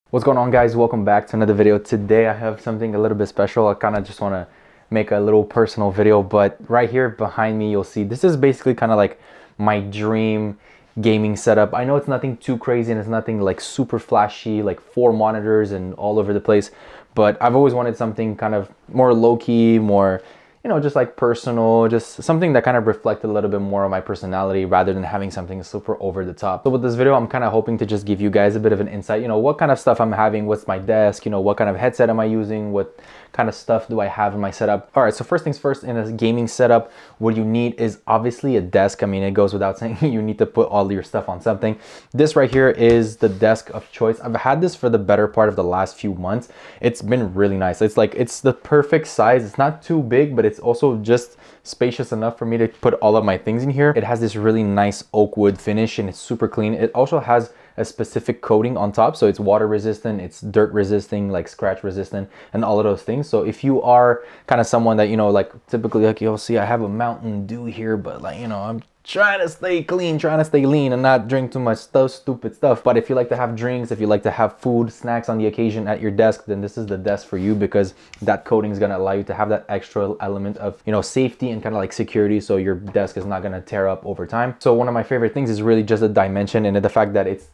What's going on, guys? Welcome back to another video. Today I have something a little bit special. I kind of just want to make a little personal video, but right here behind me you'll see this is basically kind of like my dream gaming setup. I know it's nothing too crazy and it's nothing like super flashy, like 4 monitors and all over the place, but I've always wanted something kind of more low-key, more, you know, just like personal, just something that kind of reflected a little bit more of my personality rather than having something super over the top. So with this video, I'm kind of hoping to just give you guys a bit of an insight, you know, what kind of stuff I'm having, what's my desk, you know, what kind of headset am I using, what kind of stuff do I have in my setup. All right, so first things first, in a gaming setup, what you need is obviously a desk. I mean, it goes without saying, you need to put all your stuff on something. This right here is the desk of choice. I've had this for the better part of the last few months. It's been really nice. It's like, it's the perfect size. It's not too big, but it's also just spacious enough for me to put all of my things in here. It has this really nice oak wood finish and it's super clean. It also has a specific coating on top, so it's water resistant, it's dirt resisting, like scratch resistant, and all of those things. So if you are kind of someone that, you know, like typically, like you'll see I have a Mountain Dew here, but like, you know, I'm trying to stay clean, trying to stay lean and not drink too much stupid stuff. But if you like to have drinks, if you like to have food, snacks on the occasion at your desk, then this is the desk for you, because that coating is going to allow you to have that extra element of, you know, safety and kind of like security, so your desk is not going to tear up over time. So one of my favorite things is really just the dimension and the fact that it's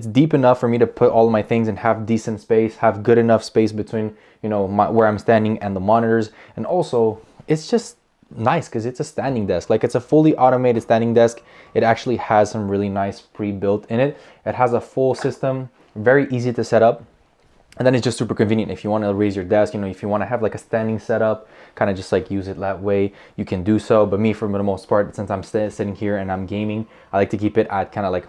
deep enough for me to put all of my things and have decent space, have good enough space between, you know, where I'm standing and the monitors. And also it's just nice because it's a standing desk. Like, it's a fully automated standing desk. It actually has some really nice pre-built in it. It has a full system, very easy to set up, and then it's just super convenient if you want to raise your desk. You know, if you want to have like a standing setup, kind of just like use it that way, you can do so. But me, for the most part, since I'm sitting here and I'm gaming, I like to keep it at kind of like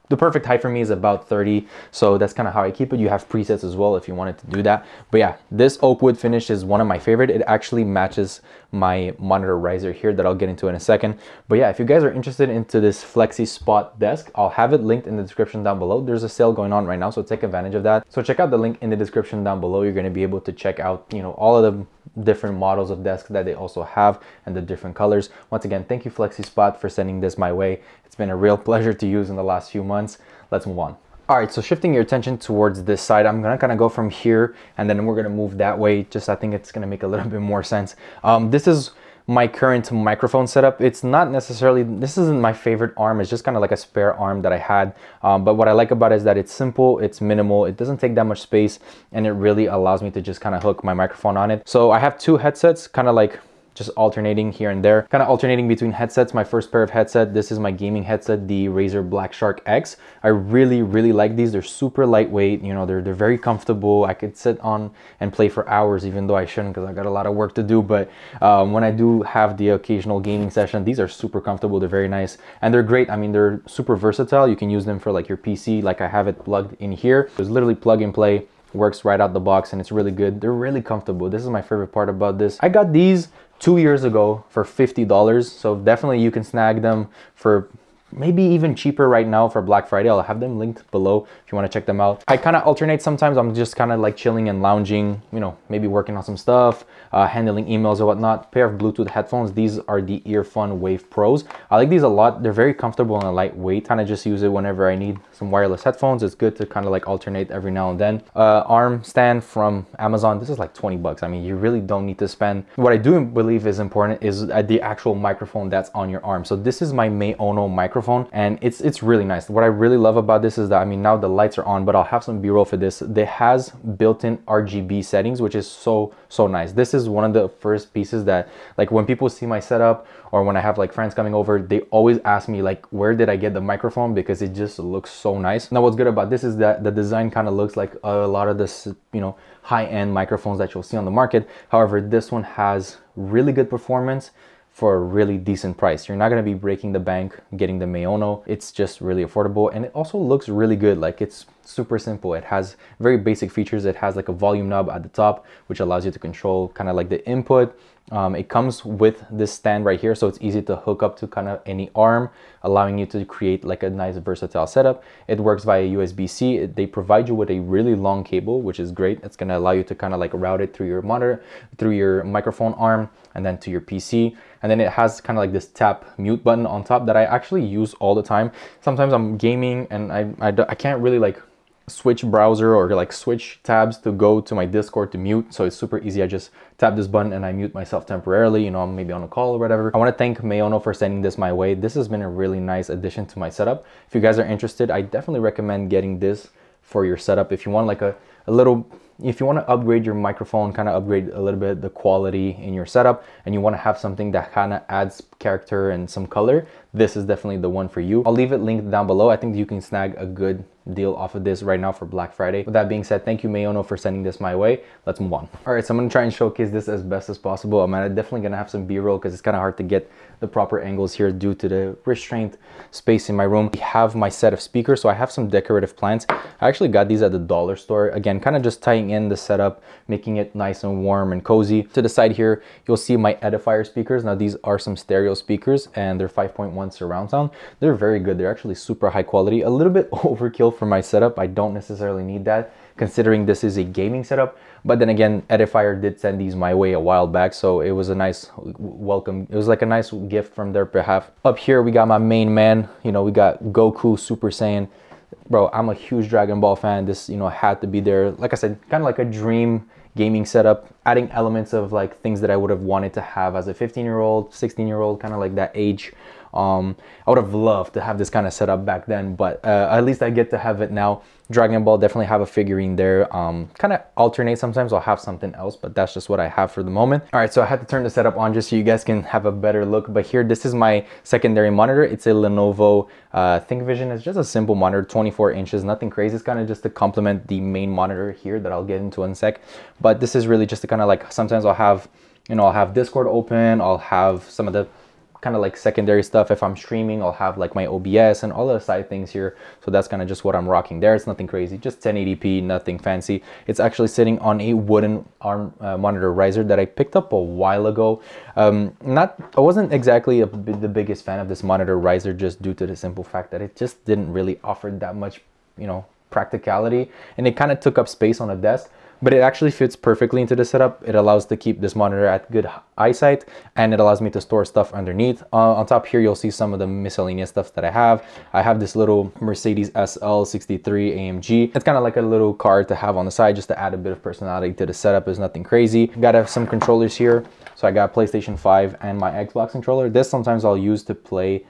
the perfect height for me is about 30, so that's kind of how I keep it. You have presets as well if you wanted to do that. But yeah, this oak wood finish is one of my favorite. It actually matches my monitor riser here that I'll get into in a second. But yeah, if you guys are interested into this Flexi Spot desk, I'll have it linked in the description down below. There's a sale going on right now, so take advantage of that. So check out the link in the description down below. You're going to be able to check out, you know, all of the different models of desks that they also have and the different colors. Once again, thank you Flexi Spot for sending this my way. It's been a real pleasure to use in the last few months. Let's move on. All right, so shifting your attention towards this side, I'm gonna kind of go from here and then we're gonna move that way. Just, I think it's gonna make a little bit more sense. This is my current microphone setup. It's not necessarily, this isn't my favorite arm. It's just kind of like a spare arm that I had. But what I like about it is that it's simple, it's minimal, it doesn't take that much space, and it really allows me to just kind of hook my microphone on it. So I have 2 headsets, kind of like just alternating here and there, kind of alternating between headsets. My first pair of headset, this is my gaming headset, the Razer Black Shark X. I really like these. They're super lightweight, you know, they're very comfortable. I could sit on and play for hours, even though I shouldn't because I got a lot of work to do. But when I do have the occasional gaming session, these are super comfortable. They're very nice and they're great. I mean, they're super versatile. You can use them for like your PC, like I have it plugged in here. It's literally plug and play, works right out the box, and it's really good. They're really comfortable. This is my favorite part about this. I got these 2 years ago for $50, so definitely you can snag them for maybe even cheaper right now for Black Friday. I'll have them linked below if you want to check them out. I kind of alternate. Sometimes I'm just kind of like chilling and lounging, you know, maybe working on some stuff, handling emails or whatnot. Pair of Bluetooth headphones. These are the Earfun Wave Pros. I like these a lot. They're very comfortable and lightweight. Kind of just use it whenever I need some wireless headphones. It's good to kind of like alternate every now and then. Arm stand from Amazon. This is like 20 bucks. I mean, you really don't need to spend. What I do believe is important is the actual microphone that's on your arm. So this is my MAONO microphone, and it's really nice. What I really love about this is that, I mean, now the lights are on, but I'll have some B-roll for this. It has built-in RGB settings, which is so nice. This is one of the first pieces that, like, when people see my setup or when I have like friends coming over, they always ask me like, where did I get the microphone, because it just looks so nice. Now what's good about this is that the design kind of looks like a lot of this, you know, high-end microphones that you'll see on the market. However, this one has really good performance for a really decent price. You're not gonna be breaking the bank getting the MAONO. It's just really affordable, and it also looks really good. Like, it's super simple. It has very basic features. It has like a volume knob at the top, which allows you to control kind of like the input. It comes with this stand right here, so it's easy to hook up to kind of any arm, allowing you to create like a nice versatile setup. It works via USB-C. They provide you with a really long cable, which is great. It's going to allow you to kind of like route it through your monitor, through your microphone arm, and then to your PC. And then it has kind of like this tap mute button on top that I actually use all the time. Sometimes I'm gaming and I can't really like switch browser or like switch tabs to go to my Discord to mute. So it's super easy. I just tap this button and I mute myself temporarily, you know, I'm maybe on a call or whatever. I want to thank MAONO for sending this my way. This has been a really nice addition to my setup. If you guys are interested, I definitely recommend getting this for your setup. If you want like a little, if you want to upgrade your microphone, kind of upgrade a little bit the quality in your setup, and you want to have something that kind of adds character and some color, this is definitely the one for you. I'll leave it linked down below. I think you can snag a good deal off of this right now for Black Friday. With that being said, thank you MAONO for sending this my way. Let's move on. All right, so I'm gonna try and showcase this as best as possible. I'm definitely gonna have some B-roll because it's kind of hard to get the proper angles here due to the restrained space in my room. We have my set of speakers, so I have some decorative plants. I actually got these at the dollar store. Again, kind of just tying in the setup, making it nice and warm and cozy. To the side here, you'll see my edifier speakers. Now these are some stereo speakers and they're 5.1 surround sound. They're very good. They're actually super high quality. A little bit overkill for my setup. I don't necessarily need that considering this is a gaming setup, but then again, Edifier did send these my way a while back, so it was a nice welcome. It was like a nice gift from their behalf. Up here we got my main man, you know, we got Goku Super Saiyan. Bro, I'm a huge Dragon Ball fan. This, you know, had to be there. Like I said, kind of like a dream gaming setup, adding elements of like things that I would have wanted to have as a 15-year-old, 16-year-old, kind of like that age. I would have loved to have this kind of setup back then, but at least I get to have it now. Dragon Ball, definitely have a figurine there. Kind of alternate, sometimes I'll have something else, but that's just what I have for the moment. All right, so I had to turn the setup on just so you guys can have a better look. But here, this is my secondary monitor. It's a Lenovo ThinkVision. It's just a simple monitor, 24 inches, nothing crazy. It's kind of just to complement the main monitor here that I'll get into in a sec. But this is really just to kind of like, sometimes I'll have, you know, I'll have Discord open, I'll have some of the kind of like secondary stuff. If I'm streaming, I'll have like my OBS and all the side things here. So that's kind of just what I'm rocking there. It's nothing crazy, just 1080p, nothing fancy. It's actually sitting on a wooden arm monitor riser that I picked up a while ago. I wasn't exactly the biggest fan of this monitor riser just due to the simple fact that it just didn't really offer that much, you know, practicality, and it kind of took up space on a desk. But it actually fits perfectly into the setup. It allows to keep this monitor at good eyesight, and it allows me to store stuff underneath. On top here, you'll see some of the miscellaneous stuff that I have. I have this little Mercedes SL63 AMG. It's kind of like a little card to have on the side just to add a bit of personality to the setup. There's nothing crazy. Got some controllers here. So I got PlayStation 5 and my Xbox controller. This sometimes I'll use to play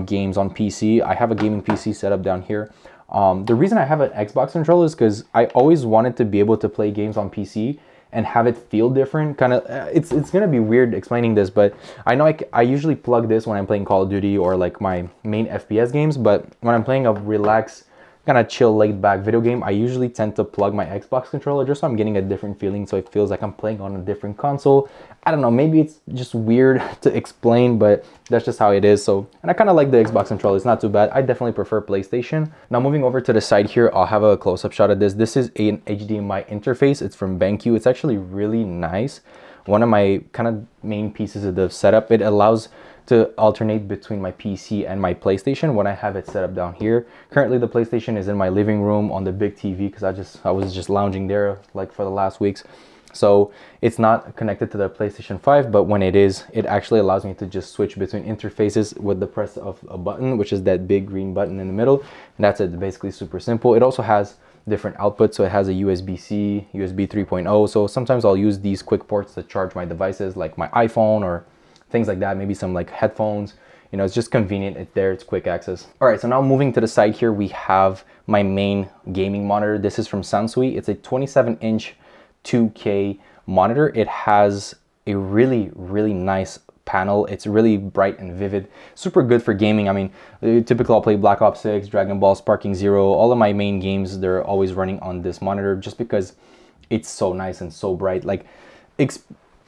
games on PC. I have a gaming PC set up down here. The reason I have an Xbox controller is because I always wanted to be able to play games on PC and have it feel different. Kind of, it's gonna be weird explaining this, but I know I usually plug this when I'm playing Call of Duty or like my main FPS games, but when I'm playing a relaxed, kind of chill, laid back video game, I usually tend to plug my Xbox controller just so I'm getting a different feeling, so it feels like I'm playing on a different console. I don't know, maybe it's just weird to explain, but that's just how it is. So, and I kind of like the Xbox controller. It's not too bad. I definitely prefer PlayStation. Now moving over to the side here, I'll have a close-up shot of this. This is an HDMI interface. It's from BenQ. It's actually really nice. One of my kind of main pieces of the setup. It allows to alternate between my PC and my PlayStation when I have it set up down here. Currently the PlayStation is in my living room on the big TV because I was just lounging there like for the last weeks. So it's not connected to the PlayStation 5, but when it is, it actually allows me to just switch between interfaces with the press of a button, which is that big green button in the middle. And that's it, basically super simple. It also has different outputs, so it has a USB-C, USB 3.0. So sometimes I'll use these quick ports to charge my devices like my iPhone or things like that, maybe some like headphones. You know, it's just convenient. It's there, it's quick access. All right, so now moving to the side here, we have my main gaming monitor. This is from Sansui. It's a 27-inch 2K monitor. It has a really nice panel. It's really bright and vivid, super good for gaming. I mean, typically I'll play Black Ops 6, Dragon Ball, Sparking Zero, all of my main games, they're always running on this monitor just because it's so nice and so bright. Like,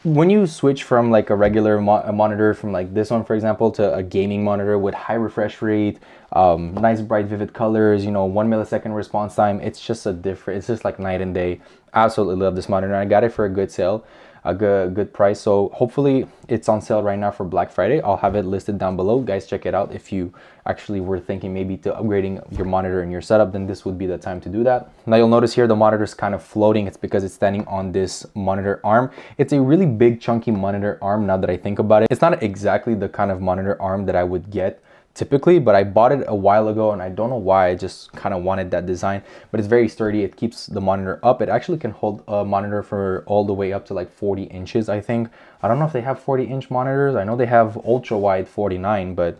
when you switch from like a regular monitor from like this one, for example, to a gaming monitor with high refresh rate, nice bright vivid colors, you know, 1 millisecond response time, it's just it's just like night and day. Absolutely love this monitor. I got it for a good sale, a good price. So hopefully it's on sale right now for Black Friday. I'll have it listed down below. Guys, check it out. If you actually were thinking maybe to upgrading your monitor in your setup, then this would be the time to do that. Now you'll notice here the monitor is kind of floating. It's because it's standing on this monitor arm. It's a really big chunky monitor arm now that I think about it. It's not exactly the kind of monitor arm that I would get typically, but I bought it a while ago and I don't know why. I just kind of wanted that design, but it's very sturdy. It keeps the monitor up. It actually can hold a monitor for all the way up to like 40 inches, I think. I don't know if they have 40-inch monitors. I know they have ultra wide 49, but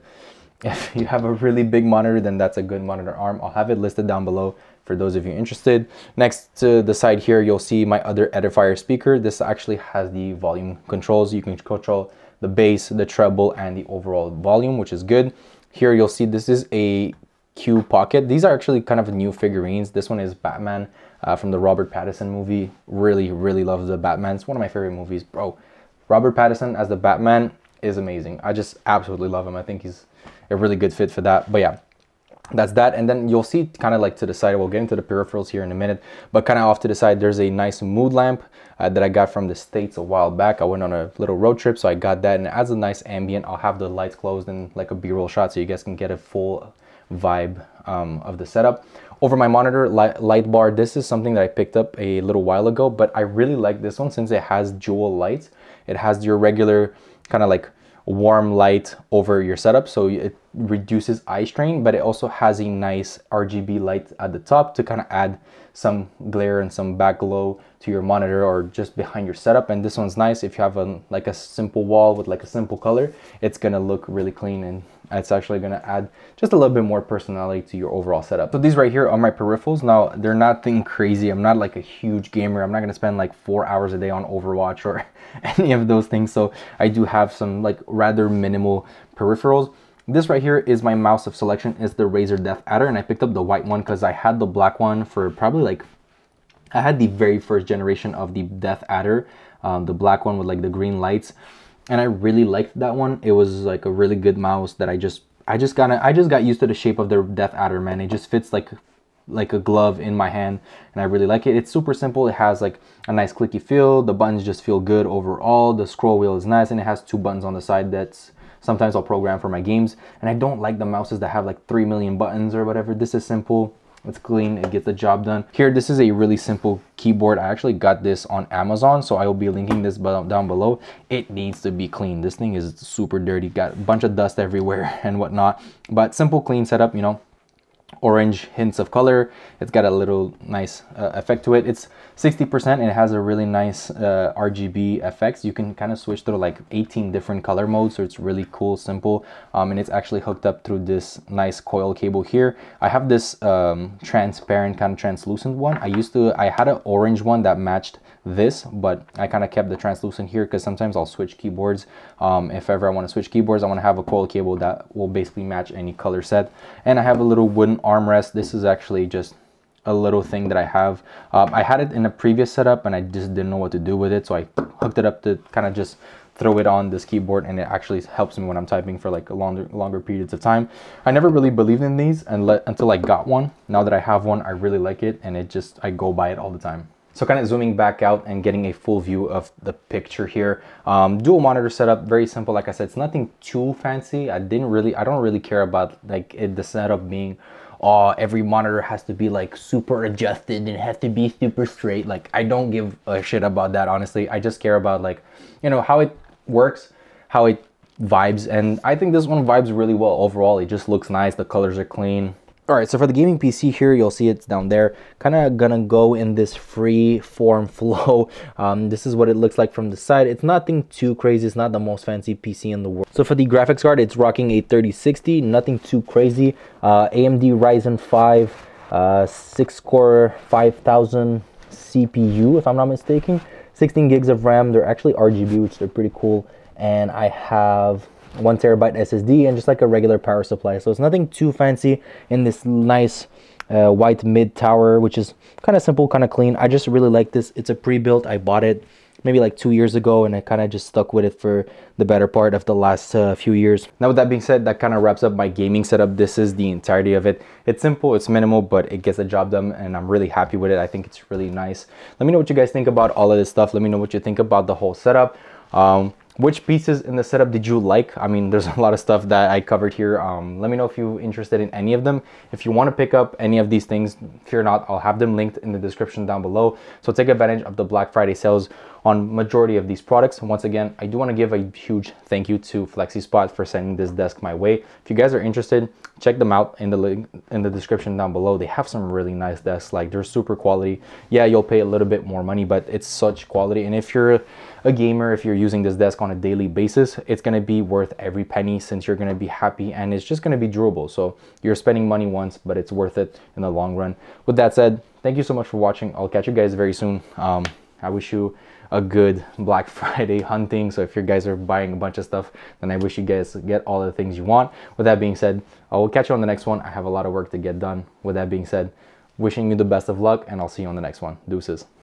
if you have a really big monitor, then that's a good monitor arm. I'll have it listed down below for those of you interested. Next to the side here, you'll see my other Edifier speaker. This actually has the volume controls. You can control the bass, the treble, and the overall volume, which is good. Here you'll see this is a Q Pocket. These are actually kind of new figurines. This one is Batman from the Robert Pattinson movie. Really love the Batman. It's one of my favorite movies, bro. Robert Pattinson as the Batman is amazing. I just absolutely love him. I think he's a really good fit for that. But yeah, that's that. And then you'll see kind of like to the side, we'll get into the peripherals here in a minute, but kind of off to the side, there's a nice mood lamp that I got from the States a while back. I went on a little road trip, so I got that, and it adds a nice ambient. I'll have the lights closed and like a B-roll shot so you guys can get a full vibe of the setup. Over my monitor light bar, this is something that I picked up a little while ago, but I really like this one since it has dual lights. It has your regular kind of like warm light over your setup, so it reduces eye strain, but it also has a nice RGB light at the top to kind of add some glare and some back glow to your monitor or just behind your setup. And this one's nice if you have like a simple wall with like a simple color. It's gonna look really clean, and it's actually gonna add just a little bit more personality to your overall setup. So these right here are my peripherals. Now, they're nothing crazy. I'm not like a huge gamer. I'm not gonna spend like 4 hours a day on Overwatch or any of those things. So I do have some like rather minimal peripherals. This right here is my mouse of selection. It's the Razer Death Adder, and I picked up the white one because I had the black one for probably like, I had the very first generation of the Death Adder, the black one with like the green lights, and I really liked that one. It was like a really good mouse that I just got used to the shape of the Death Adder, man. It just fits like a glove in my hand, and I really like it. It's super simple. It has like a nice clicky feel. The buttons just feel good overall. The scroll wheel is nice, and it has 2 buttons on the side that's sometimes I'll program for my games. And I don't like the mouses that have like 3 million buttons or whatever. This is simple. It's clean. It gets the job done. Here, this is a really simple keyboard. I actually got this on Amazon, so I will be linking this down below. It needs to be clean. This thing is super dirty. Got a bunch of dust everywhere and whatnot. But simple, clean setup, you know. Orange hints of color. It's got a little nice effect to it. It's 60% and it has a really nice RGB effects. You can kind of switch through like 18 different color modes, so it's really cool, simple, and it's actually hooked up through this nice coil cable here. I have this transparent kind of translucent one. I had an orange one that matched this, but I kind of kept the translucent here because sometimes I'll switch keyboards. If ever I want to switch keyboards, I want to have a coil cable that will basically match any color set. And I have a little wooden armrest. This is actually just a little thing that I have. I had it in a previous setup and I just didn't know what to do with it, so I hooked it up to kind of just throw it on this keyboard, and it actually helps me when I'm typing for like a longer periods of time. I never really believed in these until I got one. Now that I have one, I really like it, and I go by it all the time. So kind of zooming back out and getting a full view of the picture here. Dual monitor setup, very simple. Like I said, it's nothing too fancy. I don't really care about like the setup being, oh, every monitor has to be like super adjusted and it has to be super straight. Like, I don't give a shit about that, honestly. I just care about, like, you know, how it works, how it vibes, and I think this one vibes really well overall. It just looks nice. The colors are clean. All right, so for the gaming PC here, you'll see it's down there. Kind of gonna go in this free form flow. This is what it looks like from the side. It's nothing too crazy. It's not the most fancy PC in the world. So for the graphics card, it's rocking a 3060, nothing too crazy. AMD Ryzen 5, 6-core, 5000 CPU, if I'm not mistaken. 16 gigs of RAM. They're actually RGB, which they're pretty cool. And I have 1 terabyte SSD and just like a regular power supply. So it's nothing too fancy in this nice white mid tower, which is kind of simple, kind of clean. I just really like this. It's a pre-built. I bought it maybe like 2 years ago, and I kind of just stuck with it for the better part of the last few years. Now with that being said, that kind of wraps up my gaming setup. This is the entirety of it. It's simple, it's minimal, but it gets the job done, and I'm really happy with it. I think it's really nice. Let me know what you guys think about all of this stuff. Let me know what you think about the whole setup. Which pieces in the setup did you like? I mean, there's a lot of stuff that I covered here. Let me know if you're interested in any of them. If you want to pick up any of these things, fear not, I'll have them linked in the description down below. So take advantage of the Black Friday sales on majority of these products. And once again, I do want to give a huge thank you to FlexiSpot for sending this desk my way. If you guys are interested, check them out in the link in the description down below. They have some really nice desks. Like, they're super quality. Yeah, you'll pay a little bit more money, but it's such quality. And if you're a gamer, if you're using this desk on a daily basis, it's going to be worth every penny, since you're going to be happy and it's just going to be durable. So you're spending money once, but it's worth it in the long run. With that said, thank you so much for watching. I'll catch you guys very soon. I wish you a good Black Friday hunting. So if you guys are buying a bunch of stuff, then I wish you guys get all the things you want. With that being said, I will catch you on the next one. I have a lot of work to get done. With that being said, wishing you the best of luck, and I'll see you on the next one. Deuces.